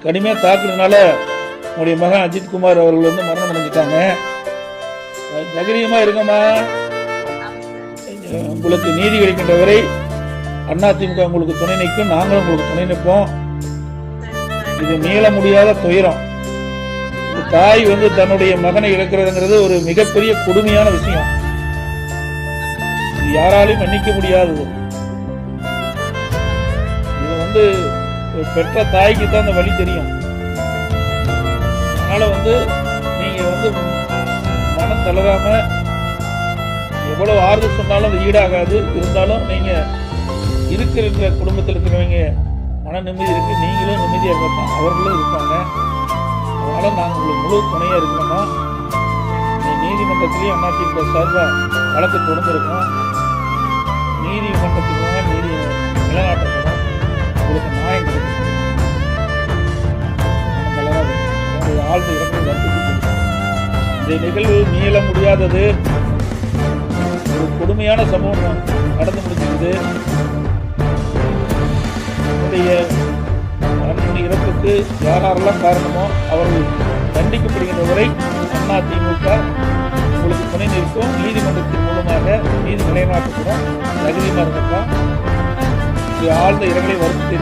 கடுமையாக தாக்குறதுனால உங்களுடைய மகன் அஜித்குமார் அவர்கள் வந்து மரணம் அடைஞ்சிட்டாங்க. தைரியமா இருக்கமா, உங்களுக்கு நீதி கிடைக்கின்ற வரை அதிமுக உங்களுக்கு துணை நிற்கும், நாங்களும் உங்களுக்கு துணை நிற்போம். இது மீள முடியாத துயரம். தாய் வந்து தன்னுடைய மகனை இழக்கிறதுங்கிறது ஒரு மிகப்பெரிய கொடுமையான விஷயம். இது யாராலையும் மன்னிக்க முடியாதது. இது வந்து பெற்ற தாய்க்கு தான் அந்த வழி தெரியும். அதனால வந்து நீங்க வந்து மனம் தளராம எவ்வளவு ஆறுதல் சொன்னாலும் அது ஈடாகாது. இருந்தாலும் நீங்க இருக்கிற குடும்பத்தில் இருக்கிறவங்க மன நிம்மதி இருக்கு, நீங்களும் நிம்மதியாக இருக்கலாம், அவர்களும் இருப்பாங்க. அதனால நாங்கள் உங்களுக்கு முழு துணையா இருக்கணுமா. நீதிமன்றத்திலேயே அதிமுக சார்பாக வழக்கு தொடர்ந்துருக்கோம். நீதிமன்றத்துக்கு நீதி நிலைநாட்டப்படும், உங்களுக்கு நியாயம் கிடைக்கும். ஆழ்ந்த இறக்கம். இந்த நிகழ்வு மீள முடியாதது, ஒரு கொடுமையான சம்பவம் நடந்து முடிஞ்சிருக்குது. இறப்புக்கு யாரெல்லாம் காரணமோ அவர்கள் தண்டிக்கப்படுகின்ற வரை அதிமுக உங்களுக்கு துணை நிற்கும். நீதிமன்றத்தின் மூலமாக நீதி நிலைநாட்டப்படும். தகுதியாக இருக்கலாம். ஆழ்ந்த இரங்கலை வருத்தி